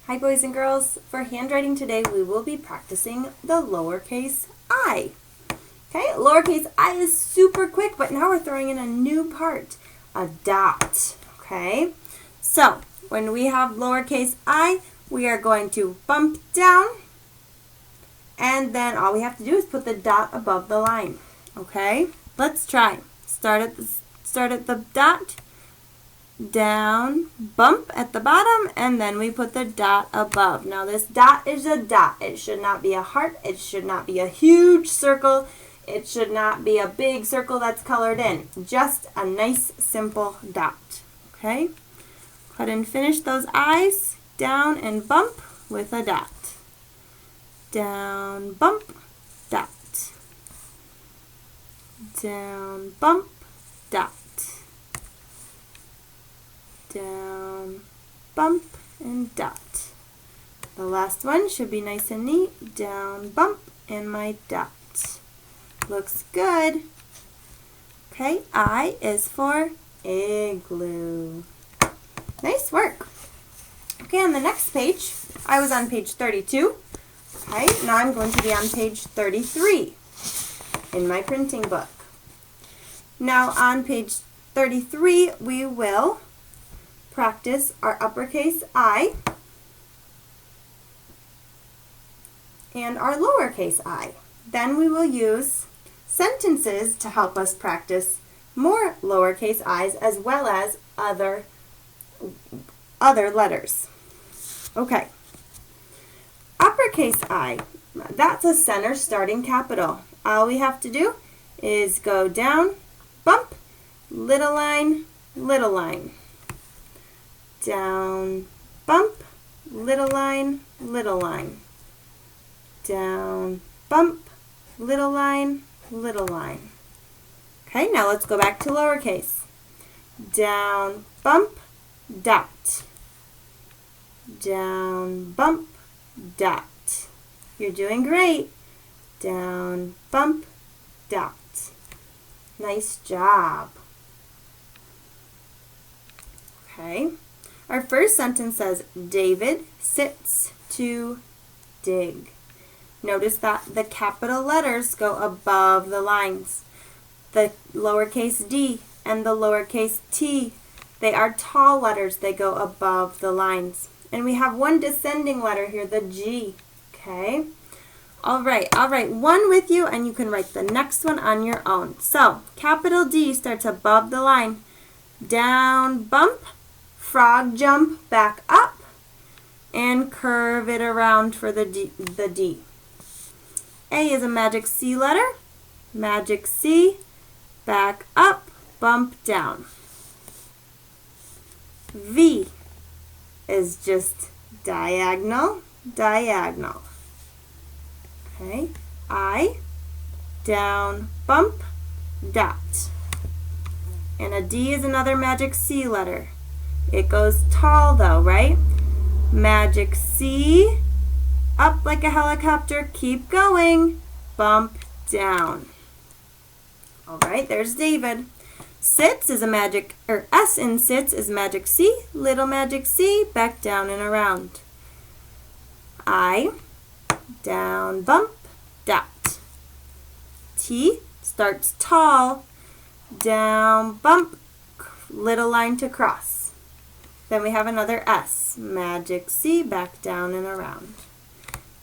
Hi boys and girls. For handwriting today we will be practicing the lowercase I. Okay, lowercase I is super quick, but now we're throwing in a new part, a dot. Okay, so when we have lowercase I, we are going to bump down, and then all we have to do is put the dot above the line. Okay, let's try. Start at the dot, down, bump at the bottom, and then we put the dot above. Now this dot is a dot. It should not be a heart. It should not be a huge circle. It should not be a big circle that's colored in. Just a nice simple dot. Okay? Go ahead and finish those eyes. Down and bump with a dot. Down, bump, dot. Down, bump, dot. Down, bump, and dot. The last one should be nice and neat. Down, bump, and my dot. Looks good. Okay, I is for igloo. Nice work. Okay, on the next page, I was on page 32. Okay, now I'm going to be on page 33 in my printing book. Now on page 33, we will practice our uppercase I and our lowercase I. Then we will use sentences to help us practice more lowercase i's as well as other letters. Okay. Uppercase I, that's a center starting capital. All we have to do is go down, bump, little line, little line. Down, bump, little line, little line. Down, bump, little line, little line. Okay, now let's go back to lowercase. Down, bump, dot. Down, bump, dot. You're doing great. Down, bump, dot. Nice job. Okay. Our first sentence says, David sits to dig. Notice that the capital letters go above the lines. The lowercase d and the lowercase t, they are tall letters. They go above the lines. And we have one descending letter here, the G. Okay? All right, I'll write one with you and you can write the next one on your own. So, capital D starts above the line. Down, bump, frog jump back up, and curve it around for the D. A is a magic C letter. Magic C, back up, bump down. V is just diagonal, diagonal. Okay, I, down, bump, dot. And a D is another magic C letter. It goes tall though, right? Magic C, up like a helicopter, keep going, bump down. All right, there's David. Sits is a magic, or S in sits is magic C, little magic C, back down and around. I, down, bump, dot. T starts tall, down, bump, little line to cross. Then we have another S, magic C, back down and around.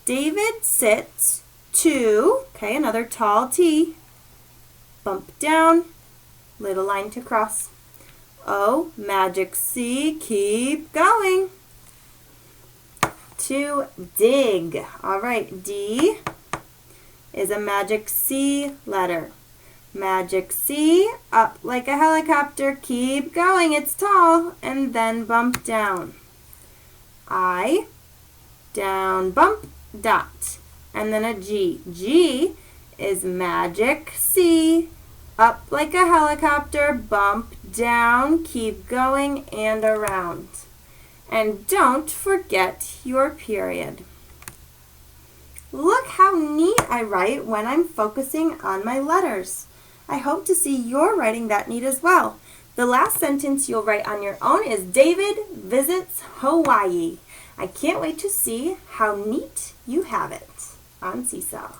David sits to, okay, another tall T, bump down, little line to cross. O, magic C, keep going. To dig. All right, D is a magic C letter. Magic C, up like a helicopter, keep going, it's tall, and then bump down. I, down, bump, dot, and then a G. G is magic C, up like a helicopter, bump down, keep going, and around. And don't forget your period. Look how neat I write when I'm focusing on my letters. I hope to see your writing that neat as well. The last sentence you'll write on your own is David visits Hawaii. I can't wait to see how neat you have it on Seesaw.